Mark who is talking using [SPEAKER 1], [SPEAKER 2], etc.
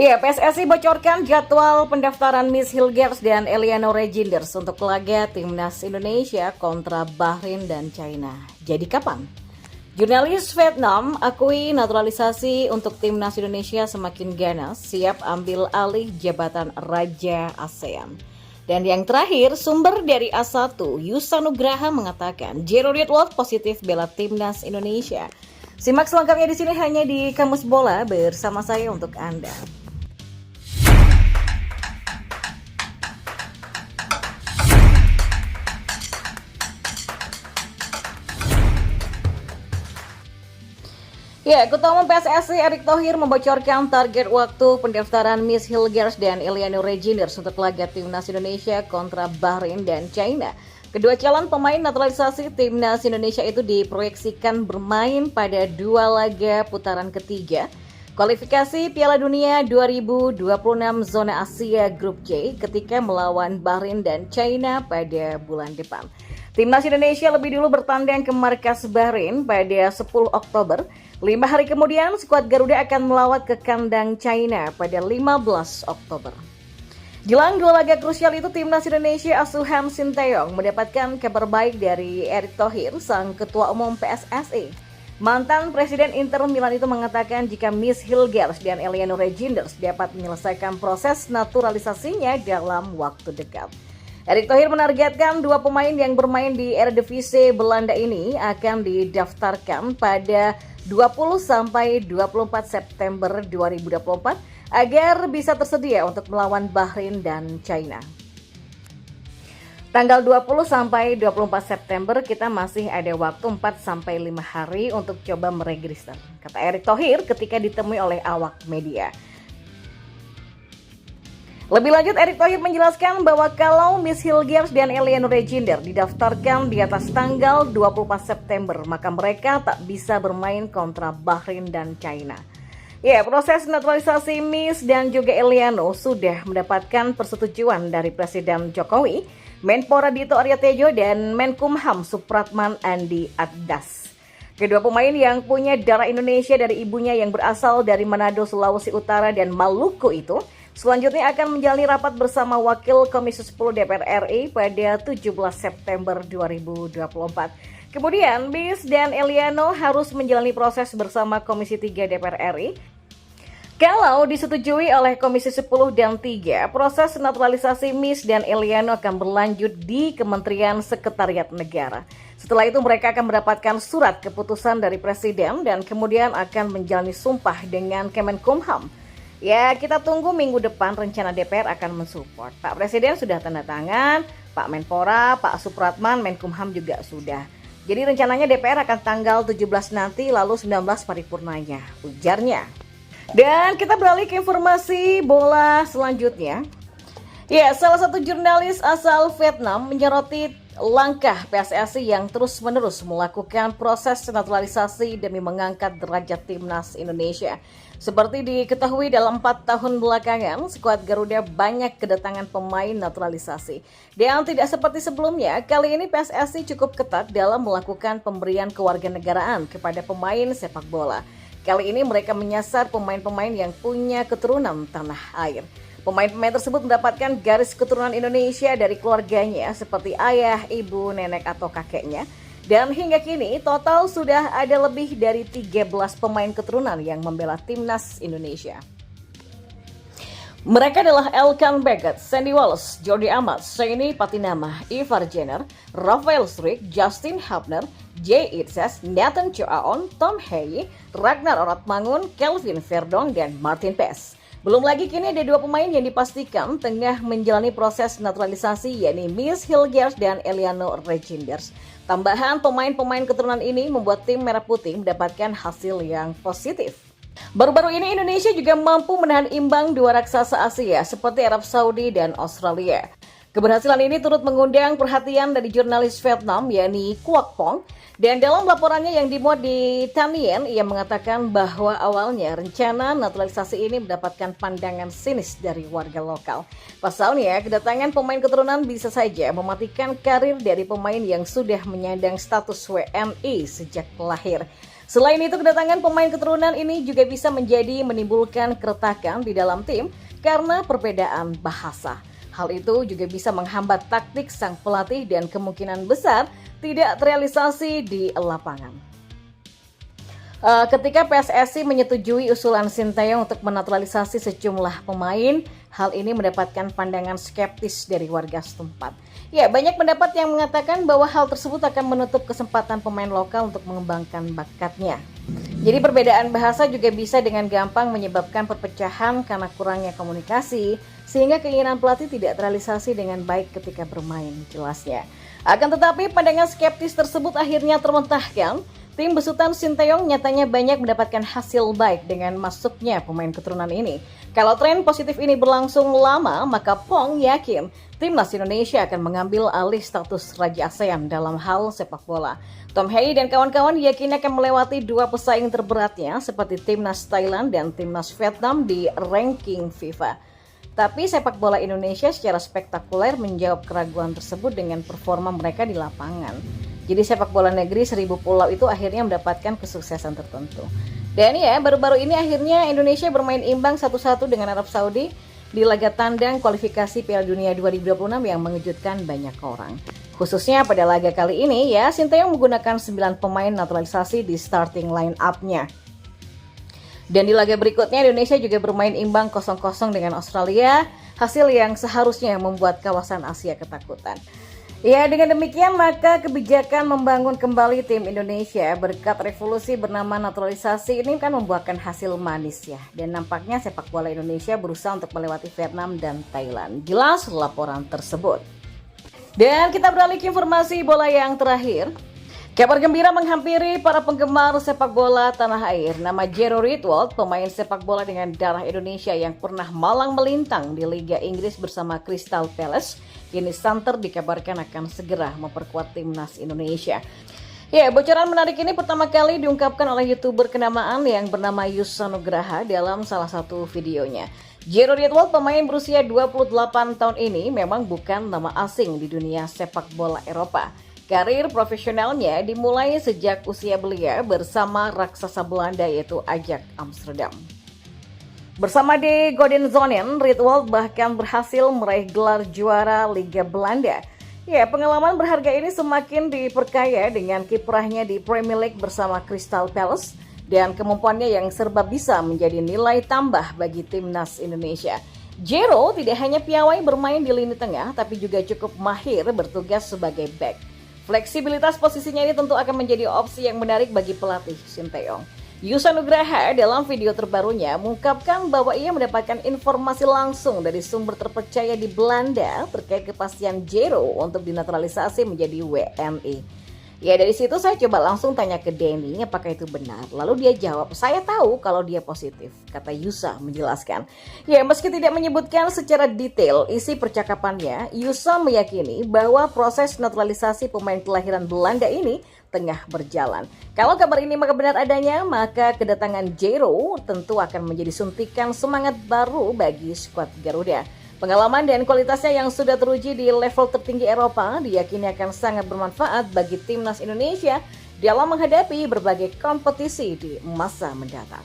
[SPEAKER 1] Iya, PSSI bocorkan jadwal pendaftaran Miss Hilgers dan Eliano Reginders untuk laga Timnas Indonesia kontra Bahrain dan China. Jadi kapan? Jurnalis Vietnam akui naturalisasi untuk Timnas Indonesia semakin ganas, siap ambil alih jabatan Raja ASEAN. Dan yang terakhir, sumber dari A1, Yusa Nugraha mengatakan, Jero Ridwan positif bela Timnas Indonesia. Simak selengkapnya di sini hanya di Kamus Bola bersama saya untuk Anda. Ya, Ketua Umum PSSI Erick Thohir membocorkan target waktu pendaftaran Miss Hilgers dan Eliano Reginders untuk laga Timnas Indonesia kontra Bahrain dan China. Kedua calon pemain naturalisasi Timnas Indonesia itu diproyeksikan bermain pada dua laga putaran ketiga kualifikasi Piala Dunia 2026 zona Asia Grup C ketika melawan Bahrain dan China pada bulan depan. Timnas Indonesia lebih dulu bertandang ke markas Bahrain pada 10 Oktober. 5 hari kemudian, skuad Garuda akan melawat ke kandang China pada 15 Oktober. Jelang dua laga krusial itu, Timnas Indonesia asuhan Sinteyong mendapatkan kabar baik dari Erick Thohir, sang Ketua Umum PSSI. Mantan Presiden Inter Milan itu mengatakan jika Miss Hilgers dan Eliano Reginders dapat menyelesaikan proses naturalisasinya dalam waktu dekat. Erick Thohir menargetkan dua pemain yang bermain di Eredivisie Belanda ini akan didaftarkan pada 20 sampai 24 September 2024 agar bisa tersedia untuk melawan Bahrain dan China. Tanggal 20 sampai 24 September kita masih ada waktu 4 sampai 5 hari untuk coba meregister, kata Erick Thohir ketika ditemui oleh awak media. Lebih lanjut, Erick Thohir menjelaskan bahwa kalau Miss Hilgers dan Eliano Reginders didaftarkan di atas tanggal 24 September, maka mereka tak bisa bermain kontra Bahrain dan China. Ya, proses naturalisasi Miss dan juga Eliano sudah mendapatkan persetujuan dari Presiden Jokowi, Menpora Dito Arya Tejo, dan Menkumham Supratman Andi Addas. Kedua pemain yang punya darah Indonesia dari ibunya yang berasal dari Manado, Sulawesi Utara, dan Maluku itu selanjutnya akan menjalani rapat bersama Wakil Komisi 10 DPR RI pada 17 September 2024. Kemudian, Miss dan Eliano harus menjalani proses bersama Komisi 3 DPR RI. Kalau disetujui oleh Komisi 10 dan 3, proses naturalisasi Miss dan Eliano akan berlanjut di Kementerian Sekretariat Negara. Setelah itu mereka akan mendapatkan surat keputusan dari Presiden dan kemudian akan menjalani sumpah dengan Kemenkumham. Ya, kita tunggu minggu depan rencana DPR akan mensupport. Pak Presiden sudah tanda tangan, Pak Menpora, Pak Supratman, Menkumham juga sudah. Jadi rencananya DPR akan tanggal 17 nanti, lalu 19 paripurnanya, ujarnya. Dan kita beralih ke informasi bola selanjutnya. Ya, salah satu jurnalis asal Vietnam menyoroti langkah PSSI yang terus-menerus melakukan proses naturalisasi demi mengangkat derajat Timnas Indonesia. Seperti diketahui dalam 4 tahun belakangan, skuad Garuda banyak kedatangan pemain naturalisasi. Dan tidak seperti sebelumnya, kali ini PSSI cukup ketat dalam melakukan pemberian kewarganegaraan kepada pemain sepak bola. Kali ini mereka menyasar pemain-pemain yang punya keturunan tanah air. Pemain-pemain tersebut mendapatkan garis keturunan Indonesia dari keluarganya seperti ayah, ibu, nenek, atau kakeknya. Dan hingga kini total sudah ada lebih dari 13 pemain keturunan yang membela Timnas Indonesia. Mereka adalah Elkan Baggett, Sandy Wallace, Jordi Amat, Saini Patinama, Ivar Jenner, Rafael Struijk, Justin Hubner, Jay Itzes, Nathan Choaon, Tom Heye, Ragnar Oratmangun, Kelvin Verdong, dan Martin Pes. Belum lagi kini ada dua pemain yang dipastikan tengah menjalani proses naturalisasi, yakni Miss Hilgers dan Eliano Reginders. Tambahan pemain-pemain keturunan ini membuat tim Merah Putih mendapatkan hasil yang positif. Baru-baru ini Indonesia juga mampu menahan imbang dua raksasa Asia seperti Arab Saudi dan Australia. Keberhasilan ini turut mengundang perhatian dari jurnalis Vietnam, yakni Quoc Pong. Dan dalam laporannya yang dimuat di Tan Nien, ia mengatakan bahwa awalnya rencana naturalisasi ini mendapatkan pandangan sinis dari warga lokal. Pasalnya, kedatangan pemain keturunan bisa saja mematikan karir dari pemain yang sudah menyandang status WNI sejak lahir. Selain itu, kedatangan pemain keturunan ini juga bisa menimbulkan keretakan di dalam tim karena perbedaan bahasa. Hal itu juga bisa menghambat taktik sang pelatih dan kemungkinan besar tidak terrealisasi di lapangan. Ketika PSSI menyetujui usulan Sinteyong untuk menaturalisasi sejumlah pemain, hal ini mendapatkan pandangan skeptis dari warga setempat. Ya, banyak pendapat yang mengatakan bahwa hal tersebut akan menutup kesempatan pemain lokal untuk mengembangkan bakatnya. Jadi perbedaan bahasa juga bisa dengan gampang menyebabkan perpecahan karena kurangnya komunikasi, sehingga keinginan pelatih tidak terrealisasi dengan baik ketika bermain, jelasnya. Akan tetapi pandangan skeptis tersebut akhirnya termentahkan. Tim besutan Sinteyong nyatanya banyak mendapatkan hasil baik dengan masuknya pemain keturunan ini. Kalau tren positif ini berlangsung lama, maka Pong yakin timnas Indonesia akan mengambil alih status Raja ASEAN dalam hal sepak bola. Tom Hei dan kawan-kawan yakin akan melewati dua pesaing terberatnya seperti timnas Thailand dan timnas Vietnam di ranking FIFA. Tapi sepak bola Indonesia secara spektakuler menjawab keraguan tersebut dengan performa mereka di lapangan. Jadi sepak bola negeri 1000 pulau itu akhirnya mendapatkan kesuksesan tertentu. Dan ya, baru-baru ini akhirnya Indonesia bermain imbang 1-1 dengan Arab Saudi di laga tandang kualifikasi Piala Dunia 2026 yang mengejutkan banyak orang. Khususnya pada laga kali ini ya, Sinteyong menggunakan 9 pemain naturalisasi di starting line up-nya. Dan di laga berikutnya Indonesia juga bermain imbang 0-0 dengan Australia, hasil yang seharusnya membuat kawasan Asia ketakutan. Ya, dengan demikian maka kebijakan membangun kembali tim Indonesia berkat revolusi bernama naturalisasi ini kan membuahkan hasil manis ya. Dan nampaknya sepak bola Indonesia berusaha untuk melewati Vietnam dan Thailand. Jelas laporan tersebut. Dan kita beralih ke informasi bola yang terakhir. Kabar gembira menghampiri para penggemar sepak bola tanah air. Nama Jero Ritwold, pemain sepak bola dengan darah Indonesia yang pernah malang melintang di Liga Inggris bersama Crystal Palace, kini santer dikabarkan akan segera memperkuat timnas Indonesia. Ya, bocoran menarik ini pertama kali diungkapkan oleh YouTuber kenamaan yang bernama Yusa Nugraha dalam salah satu videonya. Jero Ritwold, pemain berusia 28 tahun ini memang bukan nama asing di dunia sepak bola Eropa. Karir profesionalnya dimulai sejak usia belia bersama raksasa Belanda yaitu Ajax Amsterdam. Bersama di Godenzonen, Ritwold bahkan berhasil meraih gelar juara Liga Belanda. Ya, pengalaman berharga ini semakin diperkaya dengan kiprahnya di Premier League bersama Crystal Palace dan kemampuannya yang serba bisa menjadi nilai tambah bagi timnas Indonesia. Jero tidak hanya piawai bermain di lini tengah, tapi juga cukup mahir bertugas sebagai back. Fleksibilitas posisinya ini tentu akan menjadi opsi yang menarik bagi pelatih Sinteyong. Yusa Nugraha dalam video terbarunya mengungkapkan bahwa ia mendapatkan informasi langsung dari sumber terpercaya di Belanda terkait kepastian Jero untuk dinaturalisasi menjadi WNI. Ya, dari situ saya coba langsung tanya ke Denny apakah itu benar. Lalu dia jawab, saya tahu kalau dia positif, kata Yusa menjelaskan. Ya, meski tidak menyebutkan secara detail isi percakapannya, Yusa meyakini bahwa proses naturalisasi pemain kelahiran Belanda ini tengah berjalan. Kalau kabar ini maka benar adanya, maka kedatangan Jero tentu akan menjadi suntikan semangat baru bagi skuad Garuda. Pengalaman dan kualitasnya yang sudah teruji di level tertinggi Eropa diyakini akan sangat bermanfaat bagi timnas Indonesia dalam menghadapi berbagai kompetisi di masa mendatang.